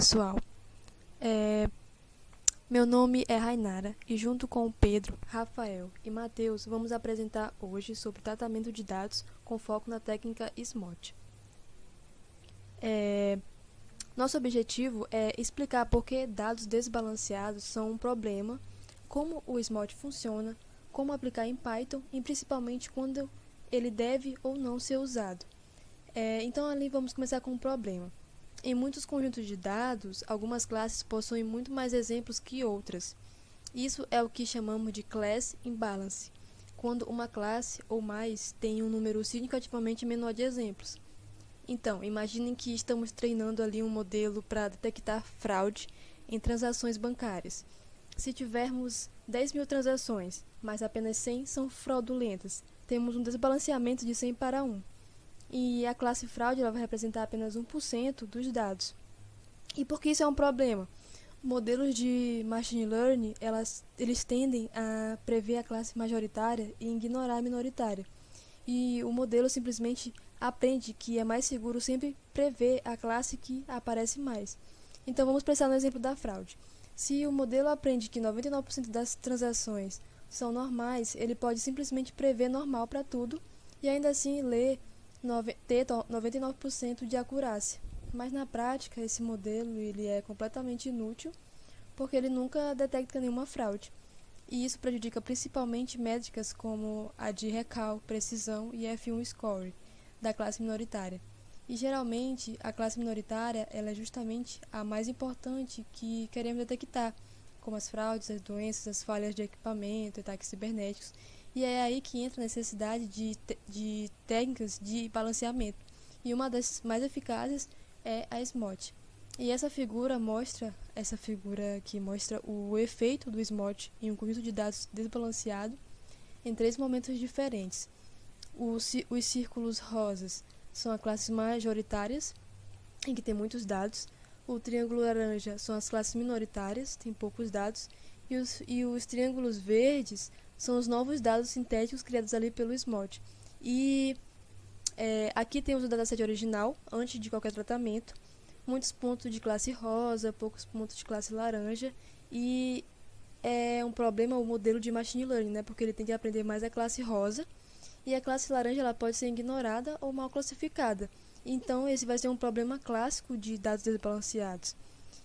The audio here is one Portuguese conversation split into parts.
pessoal, meu nome é Rainara e junto com o Pedro, Rafael e Matheus vamos apresentar hoje sobre tratamento de dados com foco na técnica SMOT. Nosso objetivo é explicar por que dados desbalanceados são um problema, como o SMOT funciona, como aplicar em Python e principalmente quando ele deve ou não ser usado. Então ali vamos começar com um problema. Em muitos conjuntos de dados, algumas classes possuem muito mais exemplos que outras. Isso é o que chamamos de class imbalance, quando uma classe ou mais tem um número significativamente menor de exemplos. Então, imaginem que estamos treinando ali um modelo para detectar fraude em transações bancárias. Se tivermos 10.000 transações, mas apenas 100 são fraudulentas, temos um desbalanceamento de 100 para 1. E a classe fraude ela vai representar apenas 1% dos dados. E por que isso é um problema? Modelos de machine learning, eles tendem a prever a classe majoritária e ignorar a minoritária. E o modelo simplesmente aprende que é mais seguro sempre prever a classe que aparece mais. Então vamos pensar no exemplo da fraude. Se o modelo aprende que 99% das transações são normais, ele pode simplesmente prever normal para tudo e ainda assim ter 99% de acurácia. Mas na prática, esse modelo ele é completamente inútil porque ele nunca detecta nenhuma fraude. E isso prejudica principalmente métricas como a de recal, precisão e F1 score da classe minoritária. E geralmente a classe minoritária ela é justamente a mais importante que queremos detectar, como as fraudes, as doenças, as falhas de equipamento, ataques cibernéticos. E é aí que entra a necessidade de técnicas de balanceamento. E uma das mais eficazes é a SMOT. E essa figura que mostra o efeito do SMOT em um conjunto de dados desbalanceado em 3 momentos diferentes. Os círculos rosas são as classes majoritárias, em que tem muitos dados. O triângulo laranja são as classes minoritárias, tem poucos dados. E os triângulos verdes são os novos dados sintéticos criados ali pelo SMOT. E aqui temos o dataset original, antes de qualquer tratamento. Muitos pontos de classe rosa, poucos pontos de classe laranja. E é um problema o modelo de machine learning, né? Porque ele tem que aprender mais a classe rosa. E a classe laranja ela pode ser ignorada ou mal classificada. Então, esse vai ser um problema clássico de dados desbalanceados.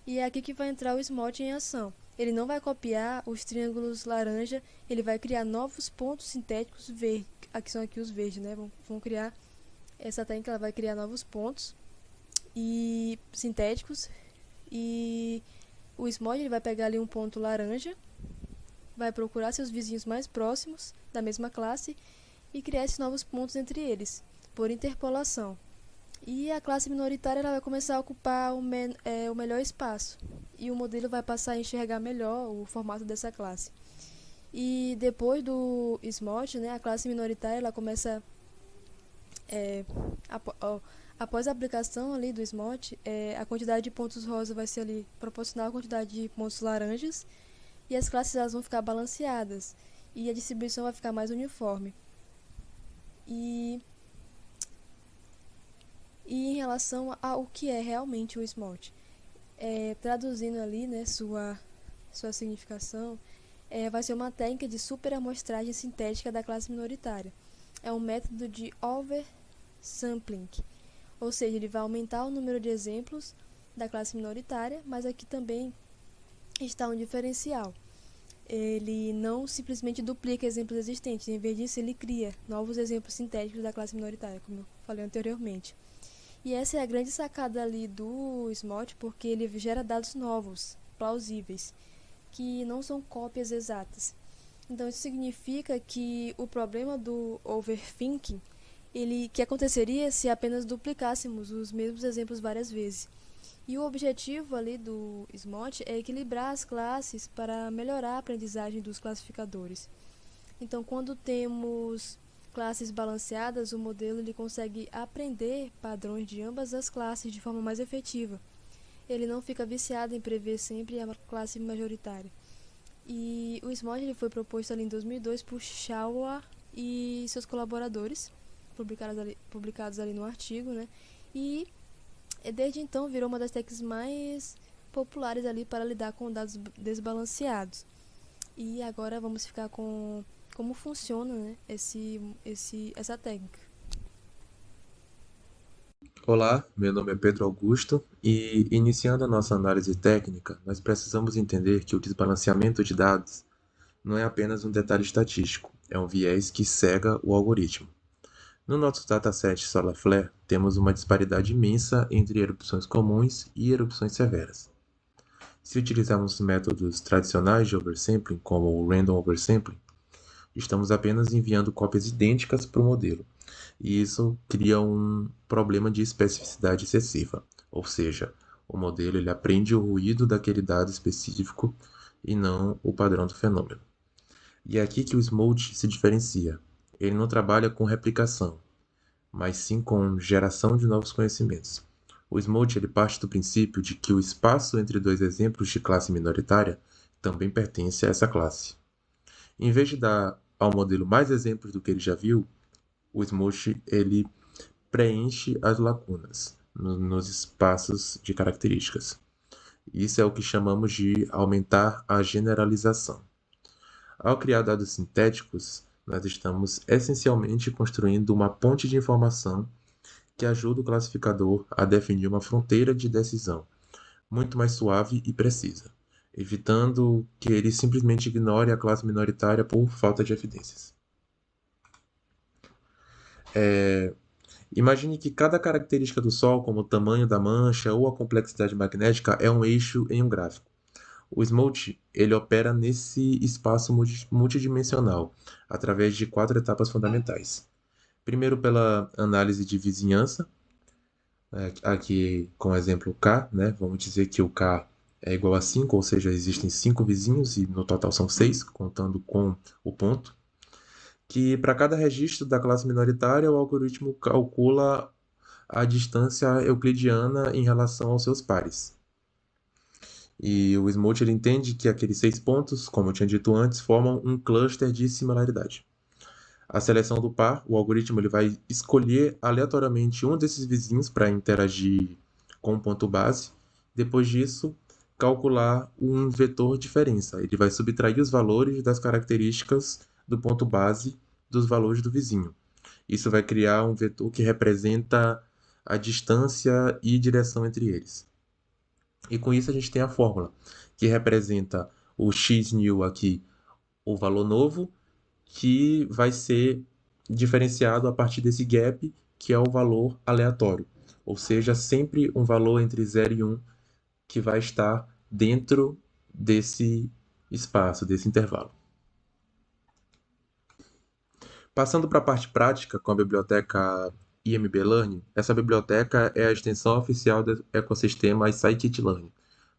E é aqui que vai entrar o SMOT em ação. Ele não vai copiar os triângulos laranja, ele vai criar novos pontos sintéticos verdes. Aqui são os verdes, né? Vão criar essa técnica, ela vai criar novos pontos e sintéticos. E o SMOT ele vai pegar ali um ponto laranja, vai procurar seus vizinhos mais próximos da mesma classe e criar esses novos pontos entre eles, por interpolação. E a classe minoritária ela vai começar a ocupar o melhor espaço. E o modelo vai passar a enxergar melhor o formato dessa classe. E depois do SMOT, né, a classe minoritária ela começa... após a aplicação ali do SMOT, a quantidade de pontos rosa vai ser ali proporcional à quantidade de pontos laranjas. E as classes elas vão ficar balanceadas. E a distribuição vai ficar mais uniforme. E em relação ao que é realmente o SMOT, traduzindo ali, né, sua significação, vai ser uma técnica de superamostragem sintética da classe minoritária. É um método de oversampling, ou seja, ele vai aumentar o número de exemplos da classe minoritária, mas aqui também está um diferencial. Ele não simplesmente duplica exemplos existentes, em vez disso ele cria novos exemplos sintéticos da classe minoritária, como eu falei anteriormente. E essa é a grande sacada ali do SMOT, porque ele gera dados novos, plausíveis, que não são cópias exatas. Então isso significa que o problema do overthinking, que aconteceria se apenas duplicássemos os mesmos exemplos várias vezes. E o objetivo ali do SMOT é equilibrar as classes para melhorar a aprendizagem dos classificadores. Então, quando temos classes balanceadas, o modelo ele consegue aprender padrões de ambas as classes de forma mais efetiva. Ele não fica viciado em prever sempre a classe majoritária. E o SMOT ele foi proposto ali em 2002 por Shawwa e seus colaboradores, publicados ali no artigo, né? E desde então virou uma das técnicas mais populares ali para lidar com dados desbalanceados. E agora vamos ficar com como funciona, né, essa técnica. Olá, meu nome é Pedro Augusto e, iniciando a nossa análise técnica, nós precisamos entender que o desbalanceamento de dados não é apenas um detalhe estatístico, é um viés que cega o algoritmo. No nosso dataset Solarflare, temos uma disparidade imensa entre erupções comuns e erupções severas. Se utilizarmos métodos tradicionais de oversampling, como o random oversampling, estamos apenas enviando cópias idênticas para o modelo, e isso cria um problema de especificidade excessiva, ou seja, o modelo ele aprende o ruído daquele dado específico e não o padrão do fenômeno. E é aqui que o Smolt se diferencia. Ele não trabalha com replicação, mas sim com geração de novos conhecimentos. O Smolt ele parte do princípio de que o espaço entre dois exemplos de classe minoritária também pertence a essa classe. Em vez de dar ao modelo mais exemplos do que ele já viu, o Smolt ele preenche as lacunas nos espaços de características. Isso é o que chamamos de aumentar a generalização. Ao criar dados sintéticos, nós estamos essencialmente construindo uma ponte de informação que ajuda o classificador a definir uma fronteira de decisão muito mais suave e precisa, evitando que ele simplesmente ignore a classe minoritária por falta de evidências. Imagine que cada característica do Sol, como o tamanho da mancha ou a complexidade magnética, é um eixo em um gráfico. O Smolt ele opera nesse espaço multidimensional, através de 4 etapas fundamentais. Primeiro, pela análise de vizinhança, aqui com o exemplo K, né? Vamos dizer que o K é igual a 5, ou seja, existem 5 vizinhos e no total são 6, contando com o ponto. Que para cada registro da classe minoritária, o algoritmo calcula a distância euclidiana em relação aos seus pares. E o Smolt ele entende que aqueles 6 pontos, como eu tinha dito antes, formam um cluster de similaridade. A seleção do par, o algoritmo ele vai escolher aleatoriamente um desses vizinhos para interagir com o ponto base. Depois disso, calcular um vetor diferença. Ele vai subtrair os valores das características do ponto base dos valores do vizinho. Isso vai criar um vetor que representa a distância e direção entre eles. E com isso a gente tem a fórmula, que representa o x-new aqui, o valor novo, que vai ser diferenciado a partir desse gap, que é o valor aleatório. Ou seja, sempre um valor entre 0 e 1 que vai estar dentro desse espaço, desse intervalo. Passando para a parte prática, com a biblioteca IMB Learning, essa biblioteca é a extensão oficial do ecossistema Scikit-learn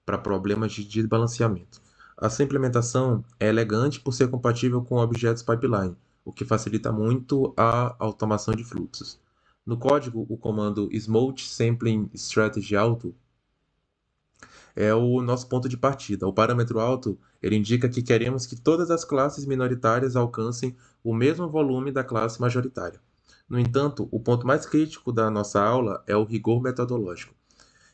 para problemas de desbalanceamento. A sua implementação é elegante por ser compatível com objetos pipeline, o que facilita muito a automação de fluxos. No código, o comando Smolt Sampling Strategy Auto é o nosso ponto de partida. O parâmetro alto, ele indica que queremos que todas as classes minoritárias alcancem o mesmo volume da classe majoritária. No entanto, o ponto mais crítico da nossa aula é o rigor metodológico.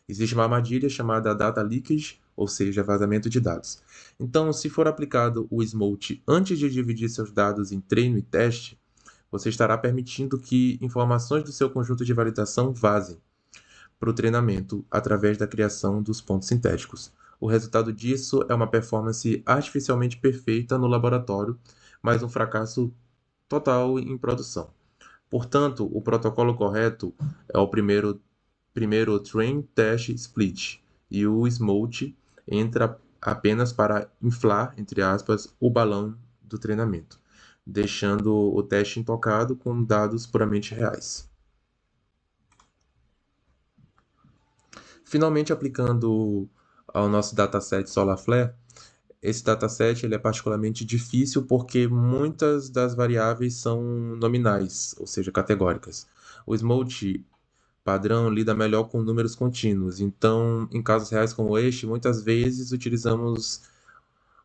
Existe uma armadilha chamada data leakage, ou seja, vazamento de dados. Então, se for aplicado o Smolt antes de dividir seus dados em treino e teste, você estará permitindo que informações do seu conjunto de validação vazem para o treinamento através da criação dos pontos sintéticos. O resultado disso é uma performance artificialmente perfeita no laboratório, mas um fracasso total em produção. Portanto, o protocolo correto é o primeiro train, test, split, e o Smolt entra apenas para inflar, entre aspas, o balão do treinamento, deixando o teste intocado com dados puramente reais. Finalmente, aplicando ao nosso dataset Solarflare, esse dataset ele é particularmente difícil porque muitas das variáveis são nominais, ou seja, categóricas. O Smolt padrão lida melhor com números contínuos, então, em casos reais como este, muitas vezes utilizamos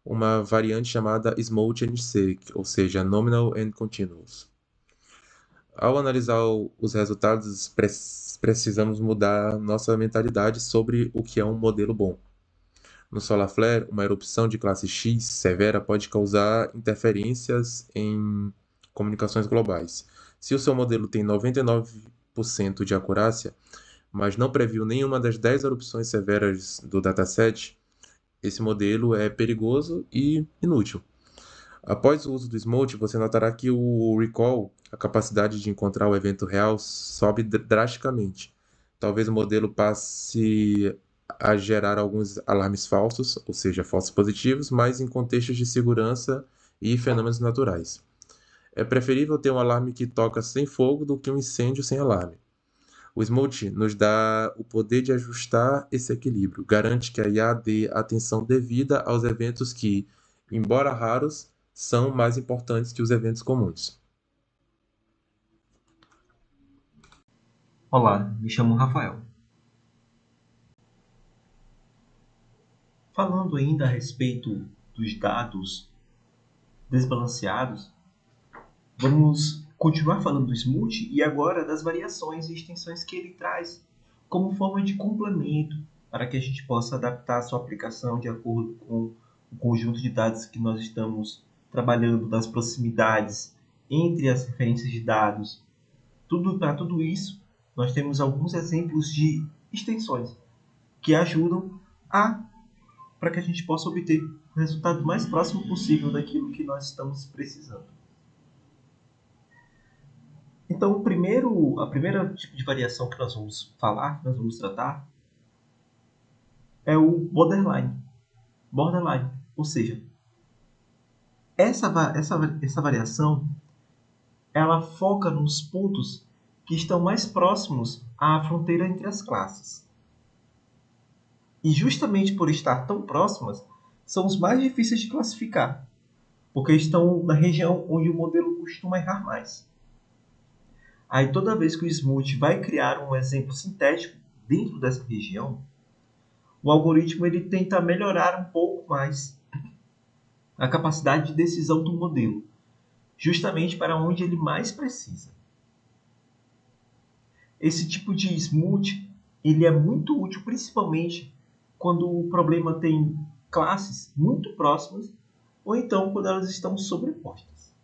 uma variante chamada Smolt NC, ou seja, Nominal and Continuous. Ao analisar os resultados, precisamos mudar nossa mentalidade sobre o que é um modelo bom. No solar flare, uma erupção de classe X severa pode causar interferências em comunicações globais. Se o seu modelo tem 99% de acurácia, mas não previu nenhuma das 10 erupções severas do dataset, esse modelo é perigoso e inútil. Após o uso do Smoke, você notará que o recall, a capacidade de encontrar o evento real, sobe drasticamente. Talvez o modelo passe a gerar alguns alarmes falsos, ou seja, falsos positivos, mas em contextos de segurança e fenômenos naturais. É preferível ter um alarme que toca sem fogo do que um incêndio sem alarme. O Smoke nos dá o poder de ajustar esse equilíbrio, garante que a IA dê atenção devida aos eventos que, embora raros, são mais importantes que os eventos comuns. Olá, me chamo Rafael. Falando ainda a respeito dos dados desbalanceados, vamos continuar falando do Smooth e agora das variações e extensões que ele traz como forma de complemento para que a gente possa adaptar a sua aplicação de acordo com o conjunto de dados que nós estamos trabalhando, das proximidades entre as referências de dados. Para tudo isso, nós temos alguns exemplos de extensões que ajudam para que a gente possa obter o resultado mais próximo possível daquilo que nós estamos precisando. Então, a primeira tipo de variação que nós vamos falar, que nós vamos tratar, é o borderline. Borderline, ou seja, essa variação ela foca nos pontos que estão mais próximos à fronteira entre as classes. E justamente por estar tão próximas, são os mais difíceis de classificar, porque estão na região onde o modelo costuma errar mais. Aí toda vez que o Smooth vai criar um exemplo sintético dentro dessa região, o algoritmo ele tenta melhorar um pouco mais a capacidade de decisão do modelo, justamente para onde ele mais precisa. Esse tipo de Smooth ele é muito útil principalmente quando o problema tem classes muito próximas ou então quando elas estão sobrepostas.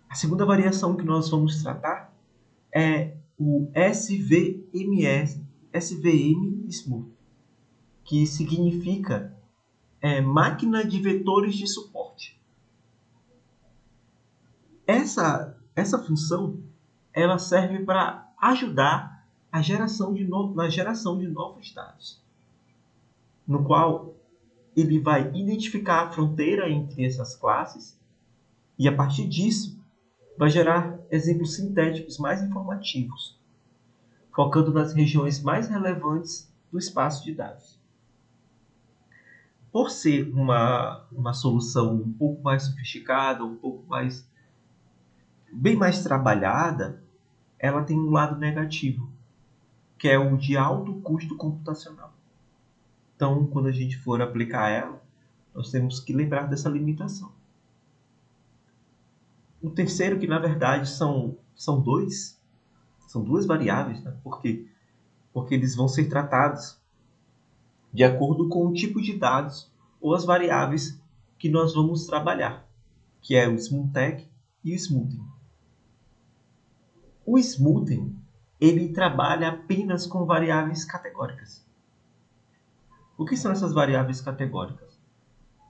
A segunda variação que nós vamos tratar é o SVM Smooth, que significa máquina de vetores de suporte. Essa função ela serve para ajudar na geração de novos dados, no qual ele vai identificar a fronteira entre essas classes e, a partir disso, vai gerar exemplos sintéticos mais informativos, focando nas regiões mais relevantes do espaço de dados. Por ser uma solução um pouco mais sofisticada, bem mais trabalhada, ela tem um lado negativo, que é o de alto custo computacional. Então, quando a gente for aplicar ela, nós temos que lembrar dessa limitação. O terceiro, que na verdade são duas variáveis, né? Porque eles vão ser tratados de acordo com o tipo de dados ou as variáveis que nós vamos trabalhar, que é o Smoothing e o Smoothing. O Smoothing ele trabalha apenas com variáveis categóricas. O que são essas variáveis categóricas?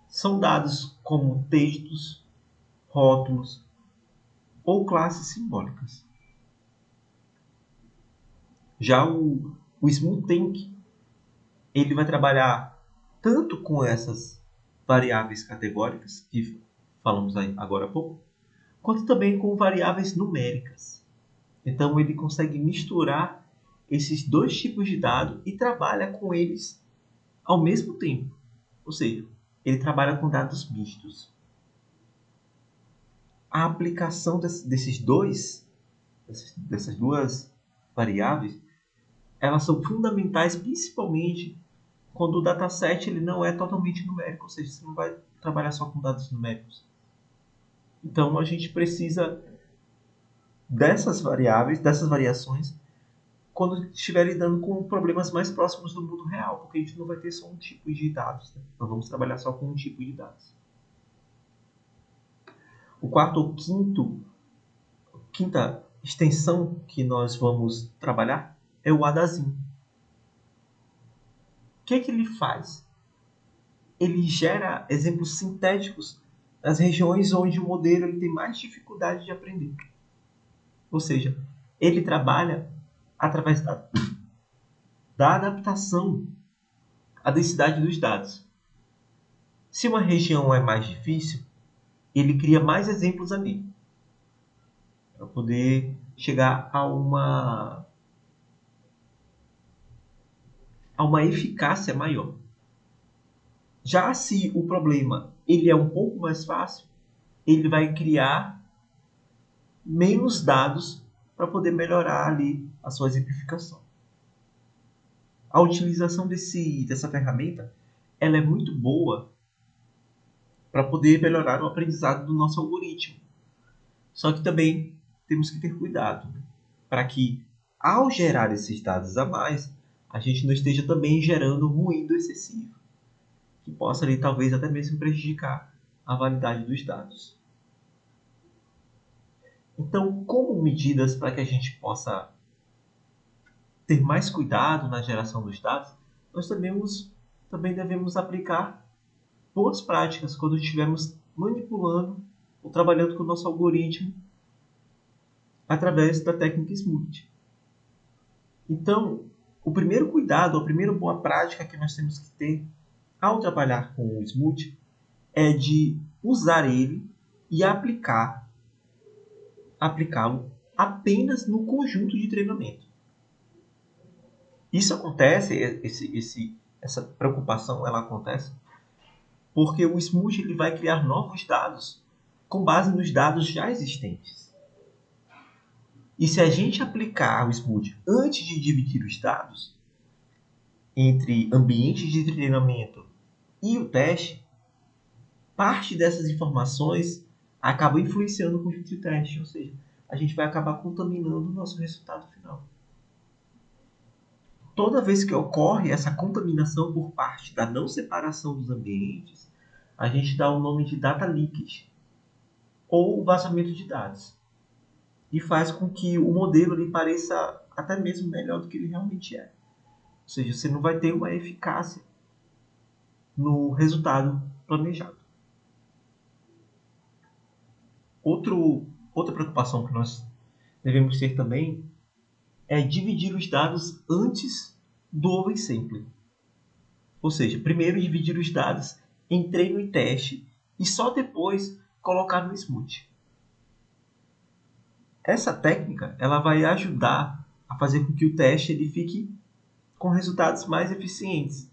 São dados como textos, rótulos ou classes simbólicas. Já o Smoothing ele vai trabalhar tanto com essas variáveis categóricas, que falamos agora há pouco, quanto também com variáveis numéricas. Então ele consegue misturar esses dois tipos de dados e trabalha com eles ao mesmo tempo. Ou seja, ele trabalha com dados mistos. A aplicação dessas duas variáveis, elas são fundamentais principalmente quando o dataset ele não é totalmente numérico, ou seja, você não vai trabalhar só com dados numéricos. Então a gente precisa dessas variações quando estiver lidando com problemas mais próximos do mundo real, porque a gente não vai ter só um tipo de dados, né? Nós vamos trabalhar só com um tipo de dados. O quarto ou quinta extensão que nós vamos trabalhar é o ADASIN. O que ele faz? Ele gera exemplos sintéticos nas regiões onde o modelo ele tem mais dificuldade de aprender. Ou seja, ele trabalha através da adaptação à densidade dos dados. Se uma região é mais difícil, ele cria mais exemplos ali, para poder chegar a uma eficácia maior. Já se o problema ele é um pouco mais fácil, ele vai criar menos dados para poder melhorar ali a sua exemplificação. A utilização dessa ferramenta ela é muito boa para poder melhorar o aprendizado do nosso algoritmo. Só que também temos que ter cuidado, né? Para que, ao gerar esses dados a mais, a gente não esteja também gerando ruído excessivo, que possa ali, talvez até mesmo prejudicar a validade dos dados. Então, como medidas para que a gente possa ter mais cuidado na geração dos dados, nós também devemos aplicar boas práticas quando estivermos manipulando ou trabalhando com o nosso algoritmo através da técnica Smooth. Então, o primeiro cuidado, a primeira boa prática que nós temos que ter ao trabalhar com o Smooth é de usar ele e aplicá-lo apenas no conjunto de treinamento. Isso acontece, essa preocupação ela acontece porque o Smooth ele vai criar novos dados com base nos dados já existentes. E se a gente aplicar o Smooth antes de dividir os dados entre ambientes de treinamento e o teste, parte dessas informações acaba influenciando o conjunto de teste, ou seja, a gente vai acabar contaminando o nosso resultado final. Toda vez que ocorre essa contaminação por parte da não separação dos ambientes, a gente dá o nome de data leakage, ou vazamento de dados. E faz com que o modelo ele pareça até mesmo melhor do que ele realmente é. Ou seja, você não vai ter uma eficácia no resultado planejado. Outra preocupação que nós devemos ter também é dividir os dados antes do oversampling. Ou seja, primeiro dividir os dados em treino e teste e só depois colocar no Smooth. Essa técnica ela vai ajudar a fazer com que o teste ele fique com resultados mais eficientes,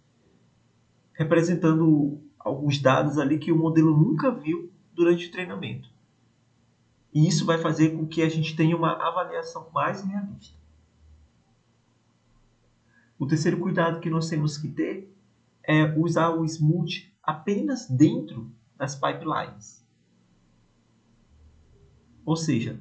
representando alguns dados ali que o modelo nunca viu durante o treinamento. E isso vai fazer com que a gente tenha uma avaliação mais realista. O terceiro cuidado que nós temos que ter é usar o Smooth apenas dentro das pipelines. Ou seja,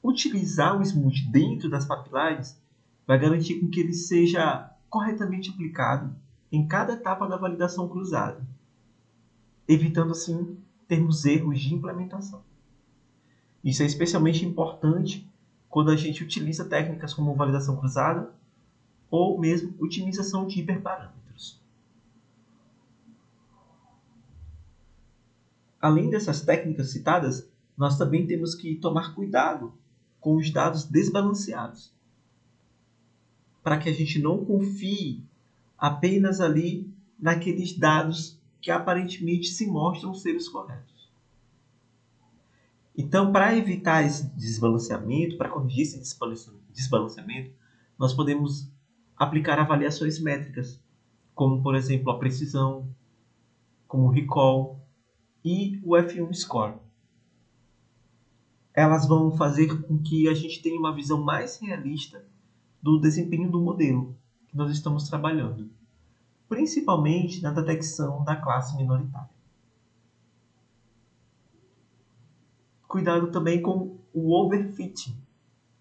utilizar o Smooth dentro das pipelines vai garantir que ele seja corretamente aplicado em cada etapa da validação cruzada, evitando assim termos erros de implementação. Isso é especialmente importante quando a gente utiliza técnicas como validação cruzada ou mesmo otimização de hiperparâmetros. Além dessas técnicas citadas, nós também temos que tomar cuidado com os dados desbalanceados, para que a gente não confie apenas ali naqueles dados que aparentemente se mostram ser os corretos. Então, para evitar esse desbalanceamento, para corrigir esse desbalanceamento, nós podemos aplicar avaliações métricas, como, por exemplo, a precisão, como o recall e o F1 score. Elas vão fazer com que a gente tenha uma visão mais realista do desempenho do modelo que nós estamos trabalhando, principalmente na detecção da classe minoritária. Cuidado também com o overfitting,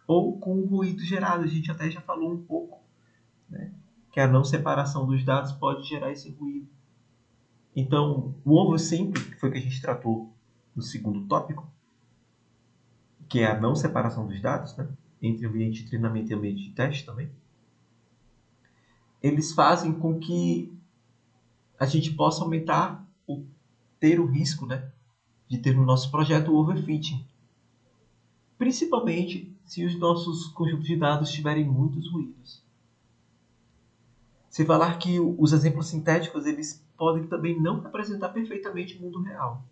ou com o ruído gerado. A gente até já falou um pouco, né, que a não separação dos dados pode gerar esse ruído. Então, o ovo simples, que foi o que a gente tratou no segundo tópico, que é a não separação dos dados, né, entre o ambiente de treinamento e o ambiente de teste também, eles fazem com que a gente possa aumentar, ter o risco, né, de ter no nosso projeto o overfitting. Principalmente se os nossos conjuntos de dados tiverem muitos ruídos. Se falar que os exemplos sintéticos eles podem também não representar perfeitamente o mundo real.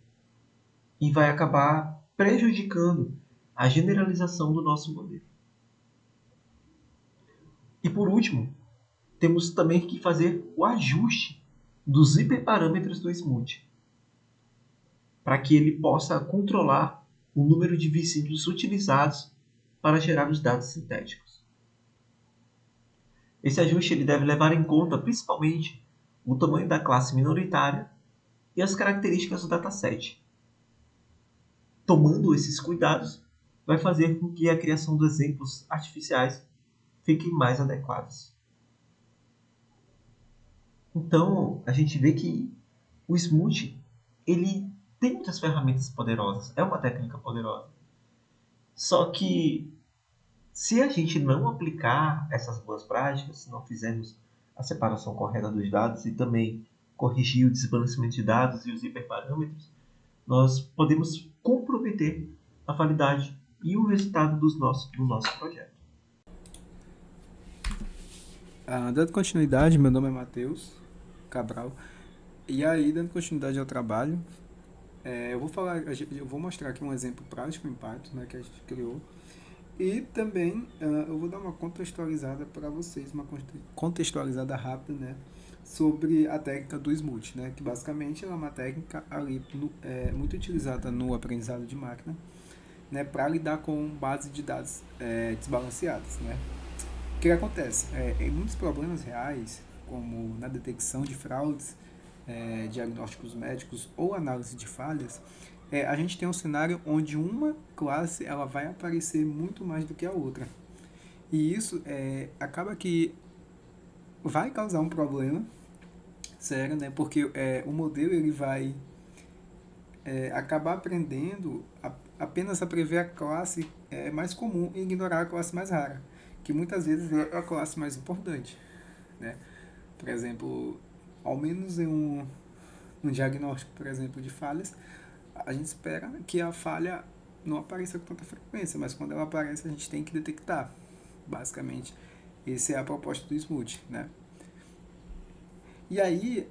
E vai acabar prejudicando a generalização do nosso modelo. E por último, temos também que fazer o ajuste dos hiperparâmetros do Smooth, para que ele possa controlar o número de versículos utilizados para gerar os dados sintéticos. Esse ajuste ele deve levar em conta principalmente o tamanho da classe minoritária e as características do dataset. Tomando esses cuidados, vai fazer com que a criação dos exemplos artificiais fiquem mais adequadas. Então, a gente vê que o Smooth ele tem muitas ferramentas poderosas, é uma técnica poderosa. Só que se a gente não aplicar essas boas práticas, se não fizermos a separação correta dos dados e também corrigir o desbalanceamento de dados e os hiperparâmetros, nós podemos comprometer a validade e o resultado do nosso projeto. Dando continuidade, meu nome é Matheus Cabral. E aí, dando continuidade ao trabalho, eu vou mostrar aqui um exemplo prático em Python, né, que a gente criou. E também eu vou dar uma contextualizada para vocês, uma contextualizada rápida, né, sobre a técnica do Smooth, né, que basicamente é uma técnica ali, muito utilizada no aprendizado de máquina, né, para lidar com base de dados desbalanceadas, né. O que acontece? Em muitos problemas reais, como na detecção de fraudes, diagnósticos médicos ou análise de falhas, a gente tem um cenário onde uma classe ela vai aparecer muito mais do que a outra. E isso acaba que vai causar um problema sério, né? Porque o modelo ele vai acabar aprendendo apenas a prever a classe mais comum e ignorar a classe mais rara, que muitas vezes é a classe mais importante, né? Por exemplo, ao menos em um diagnóstico, por exemplo, de falhas, a gente espera que a falha não apareça com tanta frequência, mas quando ela aparece a gente tem que detectar. Basicamente, essa é a proposta do Smooth, né? E aí,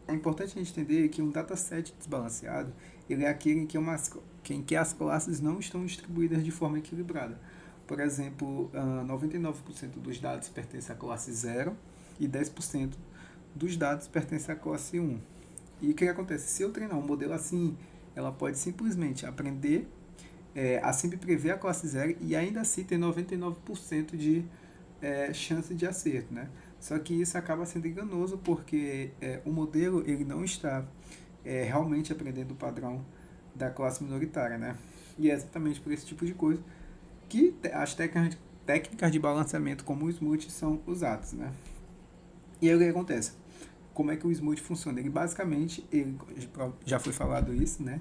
é importante a gente entender que um dataset desbalanceado ele é aquele em que as classes não estão distribuídas de forma equilibrada. Por exemplo, 99% dos dados pertencem à classe 0 e 10% dos dados pertencem à classe 1. E o que acontece? Se eu treinar um modelo assim, ela pode simplesmente aprender a sempre prever a classe 0 e ainda assim ter 99% de chance de acerto, né? Só que isso acaba sendo enganoso porque o modelo ele não está realmente aprendendo o padrão da classe minoritária, né? E é exatamente por esse tipo de coisa que as técnicas de balanceamento como o Smooth são usadas, né? E aí o que acontece? Como é que o Smooth funciona? Ele basicamente, já foi falado isso, né?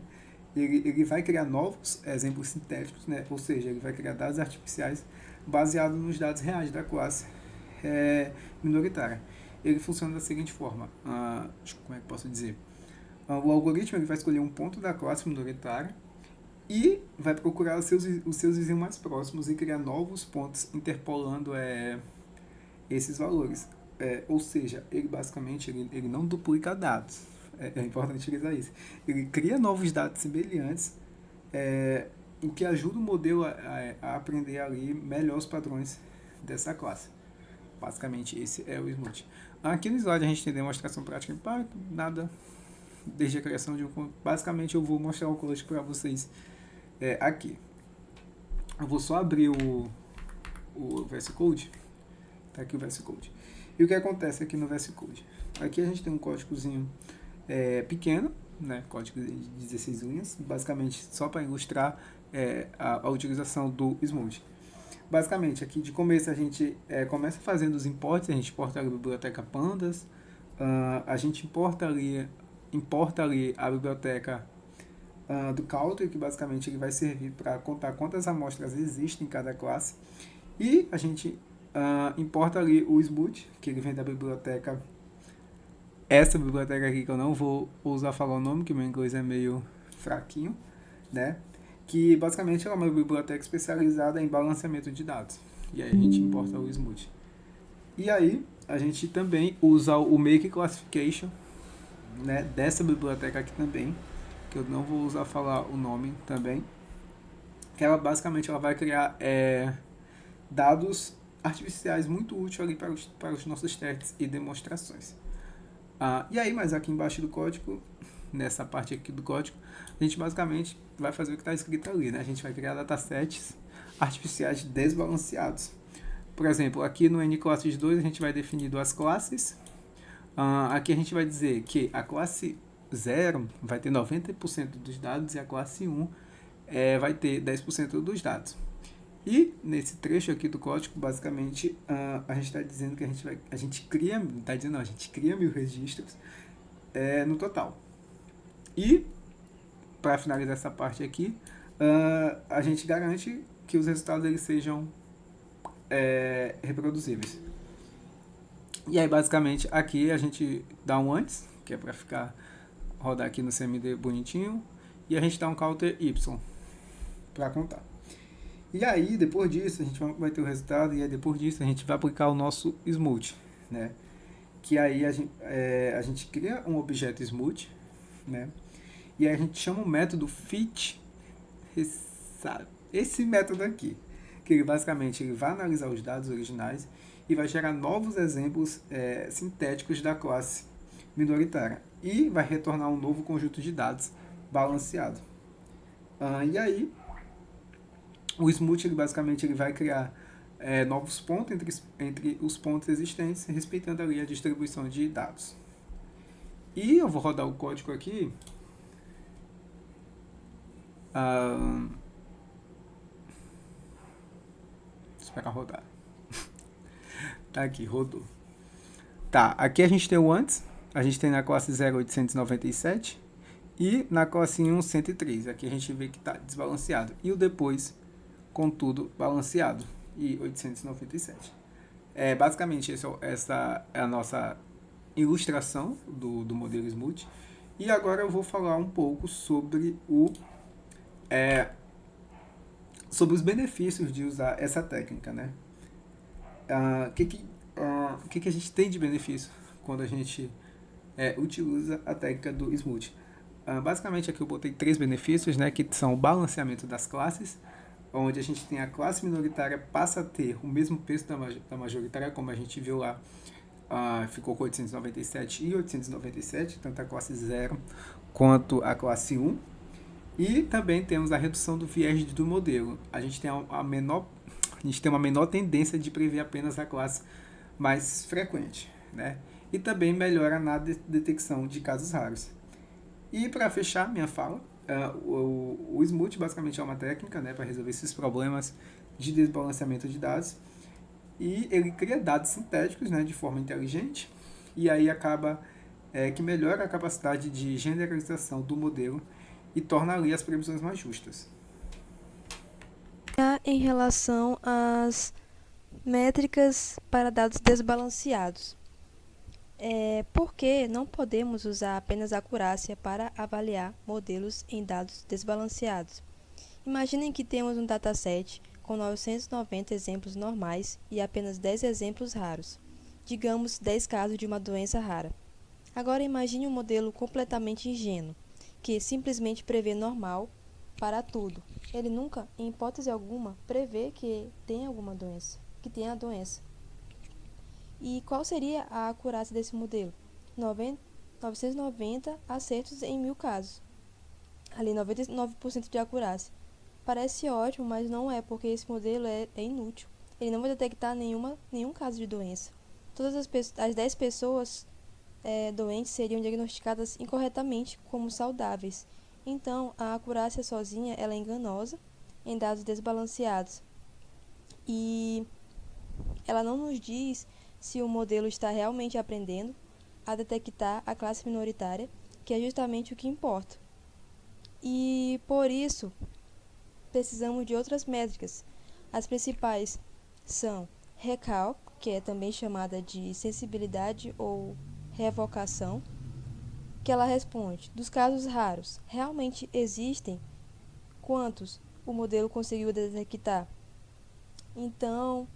Ele vai criar novos exemplos sintéticos, né? Ou seja, ele vai criar dados artificiais baseados nos dados reais da classe minoritária. Ele funciona da seguinte forma, como é que posso dizer? O algoritmo ele vai escolher um ponto da classe minoritária e vai procurar os seus vizinhos mais próximos e criar novos pontos interpolando esses valores. Ou seja, ele basicamente ele não duplica dados. É importante utilizar isso. Ele cria novos dados semelhantes, o que ajuda o modelo a aprender ali melhor os padrões dessa classe. Basicamente, esse é o Smooth. Aqui no slide a gente tem demonstração prática em Python, nada desde a criação de um... Basicamente eu vou mostrar o código para vocês aqui. Eu vou só abrir o VS Code. Tá aqui o VS Code. E o que acontece aqui no VS Code? Aqui a gente tem um códigozinho pequeno, né? Código de 16 linhas, basicamente só para ilustrar a utilização do Smooth. Basicamente, aqui de começo a gente começa fazendo os imports, a gente importa a biblioteca Pandas, a gente importa ali a biblioteca do Counter, que basicamente ele vai servir para contar quantas amostras existem em cada classe, e a gente importa ali o Smooth, que ele vem da biblioteca, essa biblioteca aqui que eu não vou usar falar o nome, que meu inglês é meio fraquinho, né? Que basicamente é uma biblioteca especializada em balanceamento de dados. E aí a gente importa o Smooth. E aí a gente também usa o Make Classification, né, dessa biblioteca aqui também, que eu não vou usar falar o nome também, que ela basicamente vai criar dados artificiais muito úteis ali para os nossos testes e demonstrações. E aí, mas aqui embaixo do código, nessa parte aqui do código, a gente basicamente vai fazer o que está escrito ali, né? A gente vai criar datasets artificiais desbalanceados. Por exemplo, aqui no NClasses 2 a gente vai definir duas classes. Aqui a gente vai dizer que a classe 0 vai ter 90% dos dados e a classe 1 vai ter 10% dos dados. E nesse trecho aqui do código, basicamente, a gente está dizendo que a gente cria 1000 registros no total. E, para finalizar essa parte aqui, a gente garante que os resultados eles sejam reproduzíveis. E aí, basicamente, aqui a gente dá um antes, que é para rodar aqui no CMD bonitinho, e a gente dá um counter Y para contar. E aí, depois disso, a gente vai ter o resultado, e aí depois disso a gente vai aplicar o nosso Smooth, né? Que aí a gente cria um objeto Smooth, né? E aí a gente chama o método fit, esse método aqui, que ele basicamente vai analisar os dados originais e vai gerar novos exemplos sintéticos da classe minoritária e vai retornar um novo conjunto de dados balanceado. E aí, o Smooth ele vai criar novos pontos entre os pontos existentes, respeitando ali a distribuição de dados. E eu vou rodar o código aqui. Esperar rodar. Tá aqui, rodou. Tá, aqui a gente tem o antes. A gente tem na classe 0, 897. E na classe 1, 103. Aqui a gente vê que está desbalanceado. E o depois, com tudo balanceado. E 897. Basicamente, essa é a nossa ilustração do modelo Smooth. E agora eu vou falar um pouco sobre sobre os benefícios de usar essa técnica, né? O que a gente tem de benefício quando a gente utiliza a técnica do Smooth? Basicamente aqui eu botei 3 benefícios, né, que são o balanceamento das classes, onde a gente tem a classe minoritária passa a ter o mesmo peso da majoritária, como a gente viu lá, ficou com 897 e 897, tanto a classe 0 quanto a classe 1. E também temos a redução do viés do modelo. A gente tem uma menor tendência de prever apenas a classe mais frequente, né? E também melhora na detecção de casos raros. E para fechar minha fala, o Smooth basicamente é uma técnica, né, para resolver esses problemas de desbalanceamento de dados. E ele cria dados sintéticos, né, de forma inteligente. E aí acaba que melhora a capacidade de generalização do modelo e torna ali as previsões mais justas. Em relação às métricas para dados desbalanceados, por que não podemos usar apenas a acurácia para avaliar modelos em dados desbalanceados? Imaginem que temos um dataset com 990 exemplos normais e apenas 10 exemplos raros. Digamos 10 casos de uma doença rara. Agora imagine um modelo completamente ingênuo, que simplesmente prevê normal para tudo. Ele nunca, em hipótese alguma, prevê que tenha a doença. E qual seria a acurácia desse modelo? 990 acertos em 1000 casos. Ali, 99% de acurácia. Parece ótimo, mas não é, porque esse modelo é inútil. Ele não vai detectar nenhum caso de doença. Todas as 10 pessoas doentes seriam diagnosticadas incorretamente como saudáveis. Então, a acurácia sozinha ela é enganosa em dados desbalanceados. E ela não nos diz se o modelo está realmente aprendendo a detectar a classe minoritária, que é justamente o que importa. E, por isso, precisamos de outras métricas. As principais são recall, que é também chamada de sensibilidade ou revocação, que ela responde: dos casos raros, realmente existem? Quantos o modelo conseguiu detectar? Então,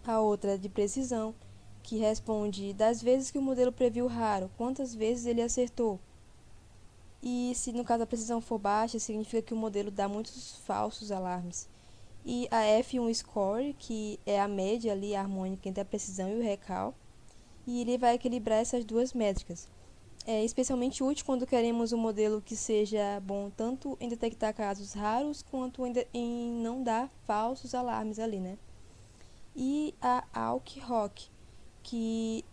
a outra é de precisão, que responde: das vezes que o modelo previu raro, quantas vezes ele acertou? E se no caso a precisão for baixa, significa que o modelo dá muitos falsos alarmes. E a F1 score, que é a média ali harmônica entre a precisão e o recall, e ele vai equilibrar essas duas métricas. É especialmente útil quando queremos um modelo que seja bom tanto em detectar casos raros quanto em não dar falsos alarmes ali, né? E a ALC-ROC, que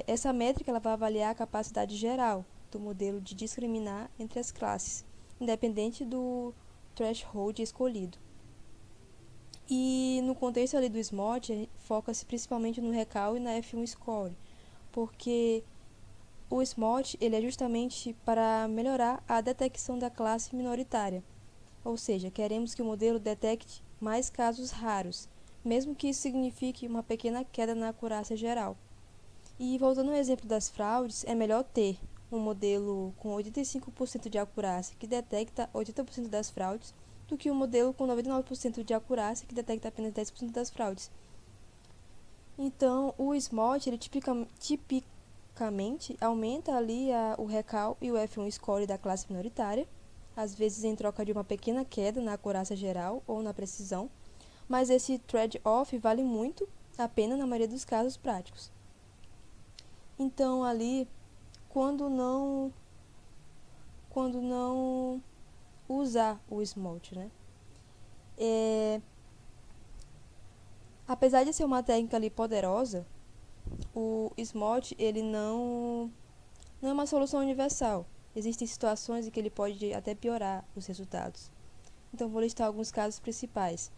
essa métrica ela vai avaliar a capacidade geral do modelo de discriminar entre as classes, independente do threshold escolhido. E no contexto ali do SMOT, foca-se principalmente no recall e na F1 score, porque o SMOT ele é justamente para melhorar a detecção da classe minoritária, ou seja, queremos que o modelo detecte mais casos raros, mesmo que isso signifique uma pequena queda na acurácia geral. E voltando ao exemplo das fraudes, é melhor ter um modelo com 85% de acurácia que detecta 80% das fraudes do que um modelo com 99% de acurácia que detecta apenas 10% das fraudes. Então, o SMOT ele tipicamente aumenta ali o recall e o F1 score da classe minoritária, às vezes em troca de uma pequena queda na acurácia geral ou na precisão, mas esse trade-off vale muito a pena na maioria dos casos práticos. Então, ali, quando não usar o SMOT, né? Apesar de ser uma técnica ali poderosa, o SMOT ele não é uma solução universal. Existem situações em que ele pode até piorar os resultados. Então, vou listar alguns casos principais.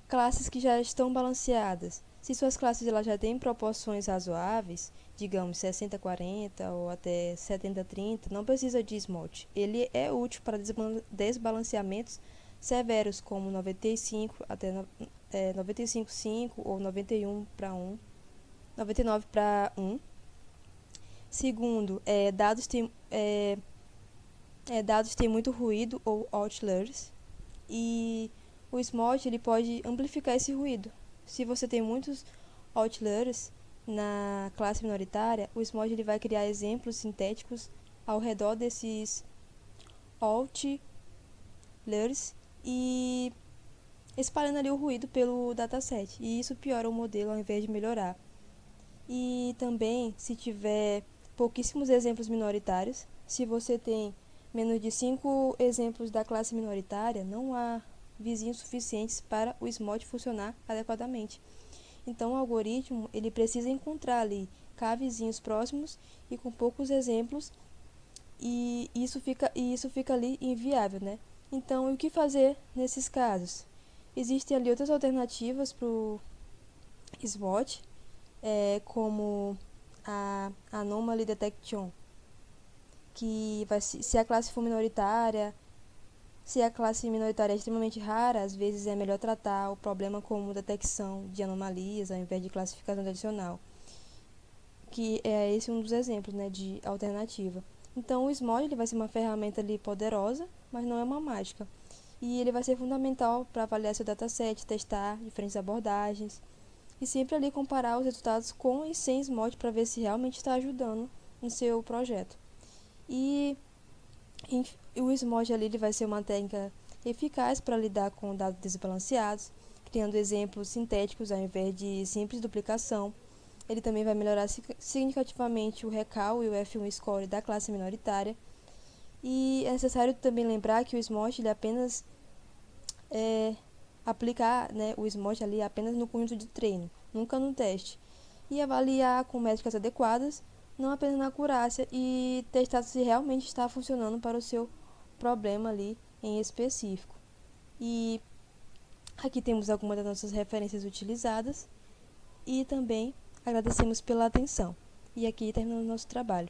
Classes que já estão balanceadas. Se suas classes elas já têm proporções razoáveis, digamos 60-40 ou até 70-30, não precisa de SMOT. Ele é útil para desbalanceamentos severos, como 95 até 95-5 ou 91-1, 99-1. Segundo, dados têm muito ruído ou outliers, e o SMOT ele pode amplificar esse ruído. Se você tem muitos outliers na classe minoritária, o SMOT ele vai criar exemplos sintéticos ao redor desses outliers e espalhando ali o ruído pelo dataset. E isso piora o modelo ao invés de melhorar. E também, se tiver pouquíssimos exemplos minoritários, se você tem menos de 5 exemplos da classe minoritária, não há vizinhos suficientes para o SMOT funcionar adequadamente. Então, o algoritmo ele precisa encontrar ali K vizinhos próximos e com poucos exemplos, e isso fica ali inviável, né? Então, o que fazer nesses casos? Existem ali outras alternativas para o SMOT, como a Anomaly Detection, que se a classe for minoritária, se a classe minoritária é extremamente rara, às vezes é melhor tratar o problema como detecção de anomalias ao invés de classificação adicional, que é esse um dos exemplos, né, de alternativa. Então, o SMOT ele vai ser uma ferramenta ali poderosa, mas não é uma mágica. E ele vai ser fundamental para avaliar seu dataset, testar diferentes abordagens e sempre ali comparar os resultados com e sem SMOT para ver se realmente está ajudando no seu projeto. E o SMOT ali ele vai ser uma técnica eficaz para lidar com dados desbalanceados, criando exemplos sintéticos ao invés de simples duplicação. Ele também vai melhorar significativamente o recall e o F1 score da classe minoritária. E é necessário também lembrar que o SMOT ele apenas aplicar, né, o SMOT ali apenas no conjunto de treino, nunca no teste. e avaliar com métricas adequadas, não apenas na acurácia, e testar se realmente está funcionando para o seu problema ali em específico. E aqui temos algumas das nossas referências utilizadas e também agradecemos pela atenção. E aqui terminamos nosso trabalho.